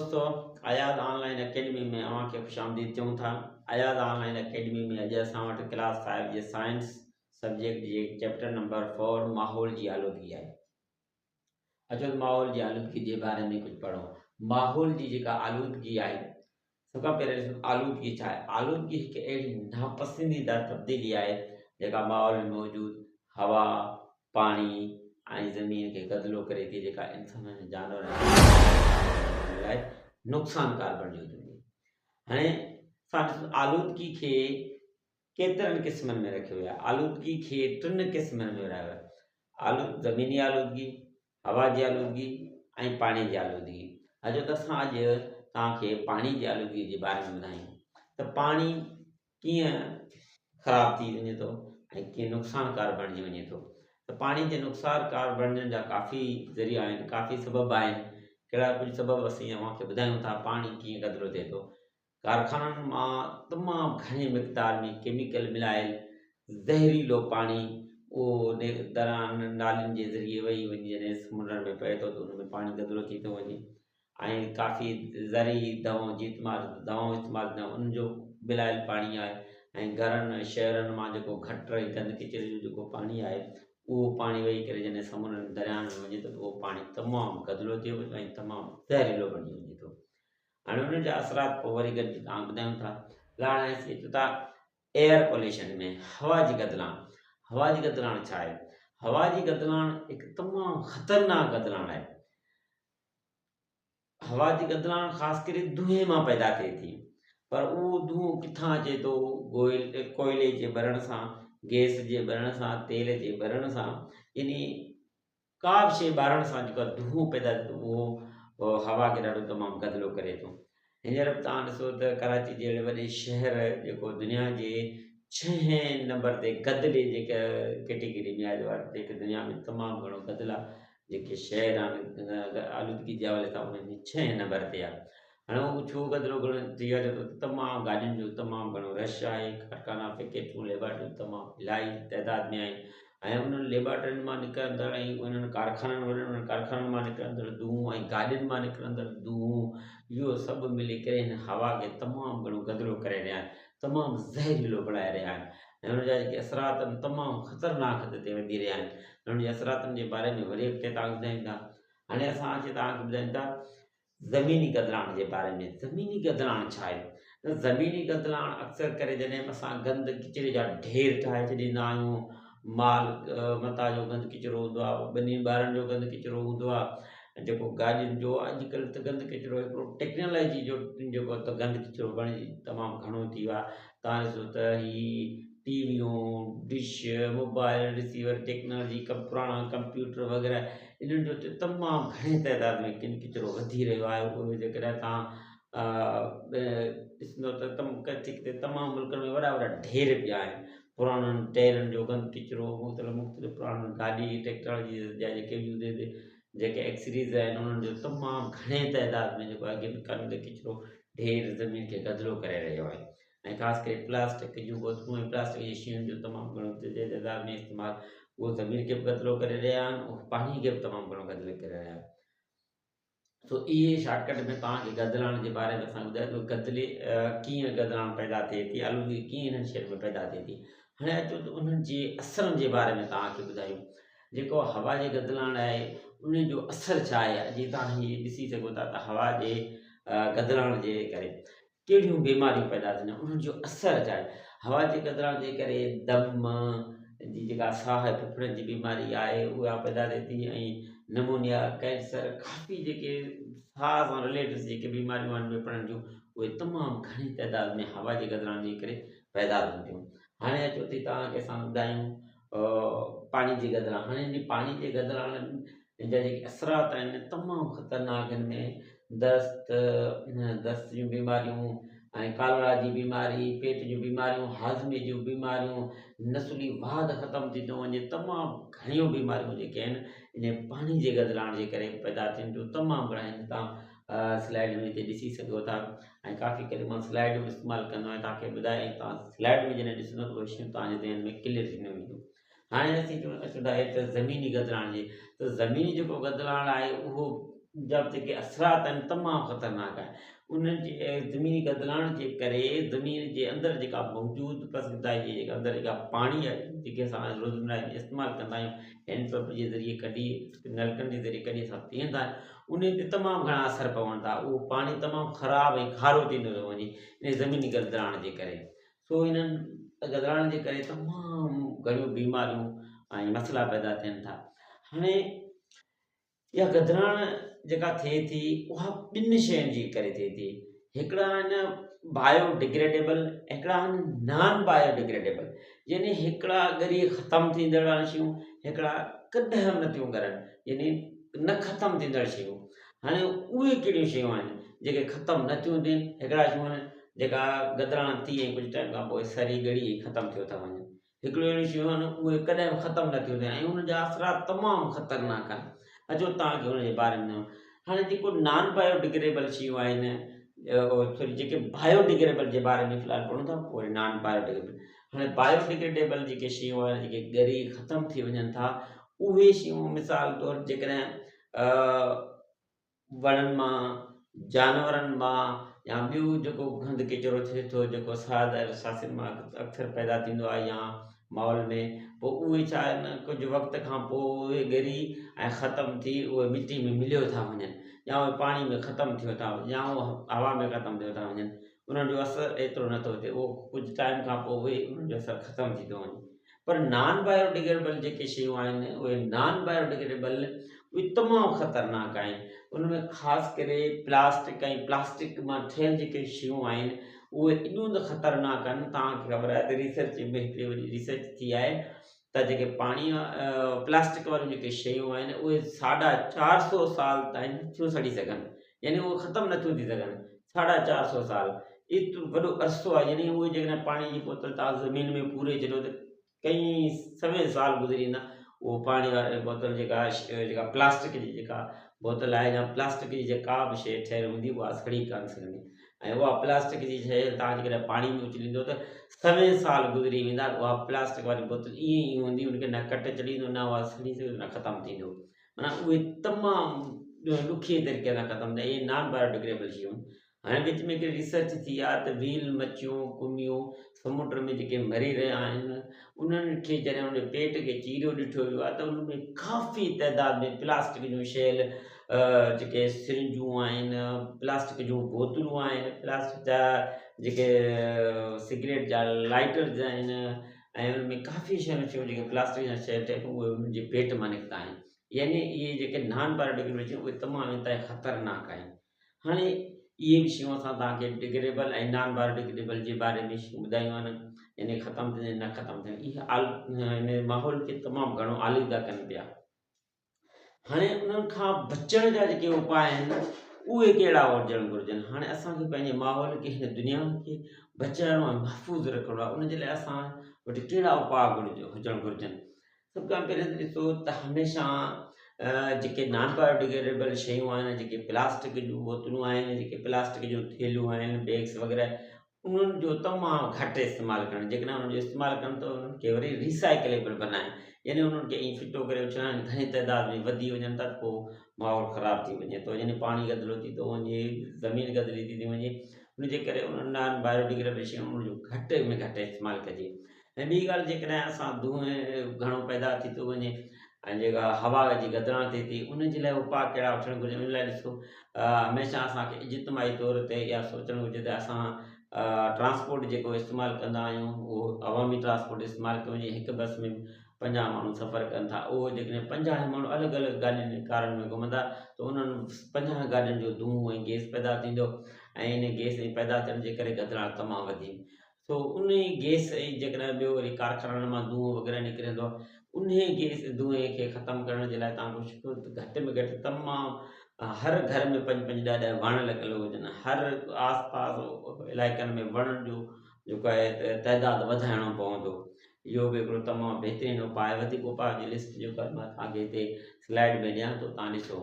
दोस्तों, Ayaz online academy में अव्हांखे ख़ुशामदीद चऊं था। अयाज़ ऑनलाइन अकेडमी में अॼु असां वटि क्लास 5 जे साइंस सब्जेक्ट जे चैप्टर नंबर 4 माहौल जी आलूदगी आहे। अचो त माहौल जी आलूदगी जे बारे में कुझु पढ़ूं। माहौल जी जेका आलूदगी आहे, सभ खां पहिरियों ॾिसो आलूदगी छा आहे। आलूदगी हिकु अहिड़ी नापसंदीदा तब्दीली आहे जेका माहौल में मौजूदु हवा, पाणी ऐं ज़मीन खे गदिलो करे थी, जेका इंसाननि जानवरनि लाइ नुक़सानकार बणिजी वेंदी। हाणे असां ॾिसो आलूदगी खे केतिरनि क़िस्मनि में रखियो वियो आहे। आलूदगी खे 3 क़िस्मनि में विरहायो आहे। ज़मीनी आलूदगी, हवा जी आलूदगी ऐं पाणी जी आलूदगी। अचो त असां अॼु तव्हांखे पाणी जी आलूदगी जे बारे में ॿुधायूं त पाणी कीअं ख़राब थी वञे थो ऐं कीअं नुक़सानकार बणिजी वञे थो। त पाणी जे नुक़सानकार बणजण जा काफ़ी ज़रिया आहिनि, काफ़ी सबब आहिनि। कहिड़ा कुझु सबब असीं अव्हांखे ॿुधायूं था पाणी कीअं गदिलो थिए थो। कारखाननि मां तमामु घणी मिक़दार में केमिकल मिलायल ज़हरीलो पाणी उहो दरियाहनि नालियुनि जे ज़रिए वही वञी जॾहिं समुंडनि में पए थो त उन में पाणी गदिलो थी थो वञे। ऐं काफ़ी ज़हरी दवाऊं जी इस्तेमालु न उनजो मिलायल पाणी आहे। ऐं घरनि शहरनि मां जेको गटर गंद किचिरे जो जेको पाणी आहे, उहो पाणी वेही करे जॾहिं समुंडनि दरियाहनि में वञे थो त उहो पाणी तमामु गदिलो थी वञे ऐं तमामु ज़हरीलो बणिजी वञे थो। हाणे उन जा असरात पोइ वरी गॾु तव्हां ॿुधायूं था। हाणे असीं अचूं था एयर पॉल्यूशन में, हवा जी गदिलाण। हवा जी गदिलाण छा आहे? हवा जी गदिलाण हिकु तमामु ख़तरनाक गदिलाण आहे। हवा जी गदिलाण ख़ासि करे धुएं मां पैदा थिए थी, पर उहो धुओं किथां अचे थो? कोयले जे ॿरण सां, गैस जे ॿरण सां, तेल जे ॿरण सां, यानी का बि शइ ॿारण सां जेको धुओं पैदा थिए थो उहो हवा खे ॾाढो तमामु गदिलो करे थो। हींअर बि तव्हां ॾिसो त कराची जहिड़े वॾे शहर जेको दुनिया जे 6 नंबर ते गदिले जेका कैटेगरी में आहे, जेके दुनिया में तमामु घणो गदिला जेके शहर आहिनि आलूदगी जे हवाले सां उन्हनि में 6 नंबर ते आहे। हाणे उहो छो गदिलो थी वञे थो? तमामु गाॾियुनि जो तमामु घणो रश आहे, कारखाना फैक्ट्रियूं लेबॉरेटरियूं तमामु इलाही तइदाद में आहिनि। ऐं उन्हनि लेबॉरेटरियुनि मां निकिरंदड़ ऐं उन्हनि वॾनि कारखाननि मां निकिरंदड़ धुओं ऐं गाॾियुनि मां निकिरंदड़ धुओं, इहो सभु मिली करे हिन हवा खे तमामु घणो गदिलो करे रहिया आहिनि, तमामु ज़हरीलो बणाए रहिया आहिनि। ऐं हुनजा जेके असरात आहिनि तमामु ख़तरनाक हद ते वधी रहिया आहिनि। हुननि जे असरातनि जे बारे में वरी अॻिते तव्हांखे ॿुधायूं था। हाणे असां अची तव्हांखे ॿुधायूं था ज़मीनी गदिलाण जे बारे में। ज़मीनी गदिलाण छा आहे? त ज़मीनी गदिलाण अक्सर करे जॾहिं असां गंद किचिरे जा ढेर ठाहे छॾींदा आहियूं, माल मता जो गंद किचिरो हूंदो आहे, ॿिन्ही ॿारनि जो गंद किचिरो हूंदो आहे, जेको गाॾियुनि जो अॼुकल्ह त गंद किचिरो हिकिड़ो टेक्नोलॉजी जो जेको त गंद किचिरो बणी तमामु घणो थी वियो आहे। तव्हां ॾिसो त ही टीवियूं, डिश, मोबाइल रिसीवर टेक्नोलॉजी, पुराणा कंप्यूटर वग़ैरह, इन्हनि जो त तमामु घणे तइदाद में किन किचिरो वधी रहियो आहे। उहे जेकॾहिं तव्हां ॾिसंदो त किथे किथे तमामु मुल्कनि में वॾा वॾा ढेर पिया आहिनि। पुराणनि टायरनि जो गंद किचिरो, मुख़्तलिफ़ पुराणनि गाॾी टेक्नोलॉजी जा जेके एक्सरीज़ आहिनि उन्हनि जो तमामु घणे तइदाद में जेको आहे गंद किचिरो ढेर ज़मीन खे गदिलो करे रहियो आहे। ऐं ख़ासि करे प्लास्टिक जूं बोतलूं ऐं प्लास्टिक जी शयुनि जो तमामु घणो तइदाद में इस्तेमालु, उहो ज़मीन खे बि गदिलो करे रहिया आहिनि, उहो पाणी खे बि तमामु घणो गदिलो करे रहिया आहिनि। सो इहे शॉर्टकट में तव्हांखे गदिलाण जे बारे में असां ॿुधायो गदिले कीअं गदिलाण पैदा थिए थी, आलूदगी कीअं हिननि शयुनि में पैदा थिए थी। हाणे अचो त उन्हनि जे असरनि जे बारे में तव्हांखे ॿुधायूं। जेको हवा जे गदिलाण आहे उन जो असरु छा आहे? अॼु तव्हां हीअ ॾिसी सघो था त हवा जे गदिलाण जे करे कहिड़ियूं बीमारियूं पैदा थींदियूं, उन्हनि जो असरु छा आहे? हवा जे गदिलाण जे करे दम जी जेका साह फेफड़नि जी बीमारी आहे उहा पैदा थिए थी, ऐं निमोनिया, कैंसर, काफ़ी जेके साह सां रिलेटेड जेके बीमारियूं आहिनि फेफड़नि जूं, उहे तमामु घणी तइदाद में हवा जे गदिलाण जे करे पैदा थियनि थियूं। हाणे अचो थी तव्हांखे असां ॿुधायूं पाणी जी गदिलाण। हाणे हिन पाणी जे गदिलाण जा जेके असरात आहिनि तमामु ख़तरनाक आहिनि। में दस्त जूं बीमारियूं ऐं कालरा जी बीमारी, पेट जूं बीमारियूं, हाज़मे जूं बीमारियूं, नसुली वाध ख़तमु थी थो वञे, तमामु घणियूं बीमारियूं जेके आहिनि इन पाणी जे गदिलाण जे करे पैदा थियनि थियूं, तमामु घणा आहिनि। तव्हां स्लाइड में हिते ॾिसी सघो था, ऐं काफ़ी करे मां स्लाइड बि इस्तेमालु कंदो आहियां तव्हांखे ॿुधाए, ऐं तव्हां स्लाइड में जॾहिं ॾिसंदो त उहे शयूं तव्हांजे ज़हन में क्लियर थींदियूं वेंदियूं। हाणे असीं अचूं था हिते ज़मीनी गदिलाण जे। त ज़मीनी जेको गदिलाण आहे उहो जा जेके असरात आहिनि तमामु ख़तरनाक आहे। उन्हनि जे ज़मीनी गदिलाइण जे करे ज़मीन जे अंदरि जेका मौजूदु पसंदि जी जेका अंदरि जेका पाणी आहे जेके असां रोज़मर्रा में इस्तेमालु कंदा आहियूं हैंडपंप जे ज़रिए कढी नलकनि जे ज़रिए कढी असां पीअंदा आहियूं उन ते तमामु घणा असर पवनि था। उहो पाणी तमामु ख़राबु ऐं खारो थींदो थो वञे इन ज़मीनी गदिलाइण जे करे। सो इन्हनि गदिलाइण जे करे तमामु घणियूं बीमारियूं ऐं मसइला पैदा थियनि था। हाणे इहा गदिलाइण जेका थिए थी उहा ॿिनि शयुनि जे करे थिए थी। हिकिड़ा आहिनि बायोडिग्रेडेबल, हिकिड़ा आहिनि नॉन बायोडिग्रेडेबल। यानी हिकिड़ा ॻरी ख़तमु थींदड़ वारियूं शयूं, हिकिड़ा कॾहिं बि नथियूं करनि यानी न ख़तमु थींदड़ शयूं। हाणे उहे कहिड़ियूं शयूं आहिनि जेके ख़तमु नथियूं थियनि? हिकिड़ा शयूं आहिनि जेका गदिलाइण थी ऐं कुझु टाइम खां पोइ सड़ी ॻड़ी ख़तमु थियो था वञनि। हिकिड़ियूं अहिड़ियूं शयूं आहिनि उहे कॾहिं बि ख़तमु नथियूं थियनि ऐं उन जा असरात तमामु ख़तरनाक आहिनि। अचो तव्हांखे हुन जे बारे में हाणे जेको नॉन बायोडिग्रेडेबल शयूं आहिनि सॉरी जेके बायोडिग्रेडेबल जे बारे में फ़िलहालु पढ़ूं था पोइ वरी नॉन बायोडिग्रेडेबल। हाणे बायोडिग्रेडेबल जेके शयूं आहिनि जेके ॻरी ख़तमु थी वञनि था उहे शयूं मिसाल तौरु जेकॾहिं वणनि मां जानवरनि मां या ॿियो जेको गंद किचिरो थिए थो जेको सहायदार शासन मां अक्सर पैदा थींदो आहे या माहौल में पोइ उहे छा आहिनि कुझु वक़्त खां पोइ उहे ॻरी ऐं ख़तमु थी उहे मिटी में मिलियो था वञनि या उहे पाणी में ख़तमु थियो था वञनि या उहे हवा में ख़तमु थियो था वञनि। उन्हनि जो असरु एतिरो नथो थिए उहो कुझु टाइम खां पोइ उहे उन्हनि जो असरु ख़तमु थी थो वञे। पर नॉन बायोडिग्रेडेबल जेके शयूं आहिनि उहे नॉन बायोडिग्रेडेबल उहे तमामु ख़तरनाक आहिनि। उनमें ख़ासि करे प्लास्टिक ऐं प्लास्टिक मां ठहियल जेके शयूं आहिनि उहे एॾियूं त ख़तरनाक आहिनि। तव्हांखे ख़बर आहे त रिसर्च में हिकिड़ी वरी रिसर्च थी आहे त जेके पाणी प्लास्टिक वारियूं जेके शयूं आहिनि उहे 450 साल ताईं नथियूं सड़ी सघनि यानी उहे ख़तमु नथियूं थी सघनि। 450 साल एतिरो वॾो अरसो आहे। यानी उहे जेकॾहिं पाणी जी बोतल तव्हां ज़मीन में पूरे छॾियो त कई सवे साल गुज़री वेंदा उहो पाणी वारी बोतल जेका प्लास्टिक जी जेका बोतल आहे या प्लास्टिक जी जेका बि शइ ठहियलु हूंदी उहा सड़ी कान सघंदी ऐं उहा प्लास्टिक जी शइ तव्हां जेकॾहिं पाणी में उछलींदो त सवे साल गुज़री वेंदा। उहा प्लास्टिक वारी बोतल ईअं ई हूंदी उनखे न कट चढ़ींदो न उहा सड़ी सघंदी न ख़तमु थींदो। माना उहे तमामु ॾुखिये तरीक़े सां ख़तमु थिया। इहे नॉन बायोडिग्रेडेबल शयूं। हाणे विच में हिकिड़ी रिसर्च थी आहे त व्हील मच्छियूं कुमियूं समुंड में जेके मरी रहिया आहिनि उन्हनि खे जॾहिं उन पेट खे चीरियो ॾिठो वियो आहे त उनमें काफ़ी तइदाद में प्लास्टिक जूं शयल जेके सिरिंजूं आहिनि प्लास्टिक जूं बोतलूं आहिनि प्लास्टिक जा जेके सिगरेट जा लाइटर्स आहिनि ऐं उनमें काफ़ी शयूं जेके प्लास्टिक जा शइ ठहे थो उहे उन्हनि जे पेट मां निकिता आहिनि। यानी इहे जेके नॉन बायोडिग्रेडेबल शयूं उहे तमामु इंतिहा ख़तरनाक आहिनि। हाणे इहे बि शयूं असां तव्हांखे डिग्रेडेबल ऐं नॉन बायोडिग्रेडेबल जे बारे में ॿुधायूं आहिनि यानी ख़तमु थियनि न ख़तमु थियनि। इहे हिन माहौल खे तमामु घणो आलीदा कनि पिया। हाणे उन्हनि खां बचण जा जेके उपाय आहिनि उहे कहिड़ा हुजणु घुरिजनि। हाणे असांखे पंहिंजे माहौल खे हिन दुनिया खे बचाइणो आहे महफ़ूज़ रखिणो आहे। उन जे लाइ असां वटि कहिड़ा उपाय हुजणु घुरिजनि। सभु खां पहिरियों त ॾिसो त हमेशह जेके नॉन बायोडिग्रेडेबल शयूं आहिनि जेके प्लास्टिक जूं बोतलूं आहिनि जेके प्लास्टिक जूं थेलियूं आहिनि बैग्स वग़ैरह उन्हनि जो तमामु घटि इस्तेमालु करणु। जेकॾहिं उन्हनि जो इस्तेमालु कनि त उन्हनि खे वरी रिसाइक्लेबल बनाइनि यानी उन्हनि खे ईअं फिटो करे विछड़ाइनि घणी तइदाद में वधी वञनि था त पोइ माहौल ख़राबु थी वञे थो यानी पाणी गदिलो थी थो वञे ज़मीन गदिली थी वञे। उनजे करे उन्हनि नॉन बायोडिग्रेडेबल शयूं उन्हनि जो घटि में घटि इस्तेमालु कजे। ऐं ॿी ॻाल्हि जेकॾहिं असां धुएं घणो पैदा थी थो वञे ऐं जेका हवा जी गदिलाइण थिए थी उन जे लाइ उपाय कहिड़ा वठणु घुरिजनि। उन लाइ ॾिसो हमेशह असांखे इजतमाही तौर ते इहा सोचणु घुरिजे त असां ट्रांसपोर्ट जेको इस्तेमालु कंदा आहियूं उहो अवामी ट्रांसपोर्ट इस्तेमालु कयो वञे। हिकु बस में 50 माण्हू सफ़रु कनि था उहो जेकॾहिं 50 माण्हू अलॻि अलॻि गाॾियुनि कारनि में घुमंदा त उन्हनि 50 गाॾियुनि जो धुओं ऐं गैस पैदा थींदो ऐं इन गैस ऐं पैदा थियण जे करे गदिलाइण तमामु वधी। सो उन गैस ऐं जेकॾहिं ॿियो वरी कारखाननि मां धुओं वग़ैरह निकिरंदो आहे उन गैस धुएं खे ख़तमु करण जे लाइ तव्हां कुझु कयो त घटि में घटि तमामु हर घर में 5-5 ॾह-ॾह वण लॻल हुजनि। हर आसपास इलाइक़नि में वणनि जो जेको आहे तइदाद वधाइणो पवंदो। इहो बि हिकिड़ो तमामु बहितरीनु उपाय। वधीक उपाय जी लिस्ट जेको आहे मां तव्हांखे हिते स्लाइड में ॾियां थो तव्हां ॾिसो।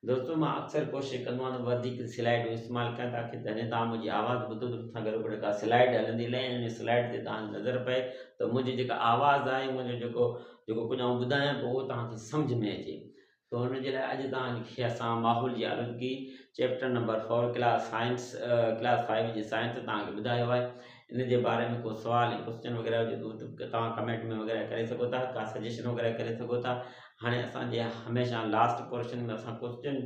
दोस्तो मां अक्सर कोशिशि कंदो आहियां त वधीक स्लाइडूं इस्तेमालु कयां ताकी जॾहिं तव्हां मुंहिंजी आवाज़ ॿुधो त तव्हां गॾोगॾु का स्लाइड हलंदी लहे ऐं स्लाइड ते तव्हांजी नज़र पए त मुंहिंजी जेका आवाज़ आहे मुंहिंजो जेको कुझु आउं ॿुधायां पोइ उहो तव्हांखे सम्झ में अचे। तो हुनजे लाइ अॼु तव्हांखे असां माहौल जी आलूदगी चैप्टर नंबर 4 क्लास 5 जी साइंस तव्हांखे ॿुधायो आहे। इन जे बारे में को सुवाल ऐं क्वेश्चन वग़ैरह हुजे त तव्हां कमेंट में वग़ैरह करे सघो था, का सजेशन वग़ैरह करे सघो था। हाणे असांजे हमेशह लास्ट पोर्शन में असां क्वेश्चन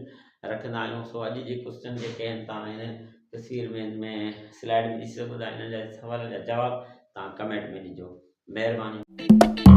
रखंदा आहियूं। सो अॼु जे क्वेश्चन जेके आहिनि तव्हां हिन तस्वीर में स्लाइड में ॾिसी सघो था। हिन जा सवाल जा जवाब तव्हां कमेंट में ॾिजो। महिरबानी।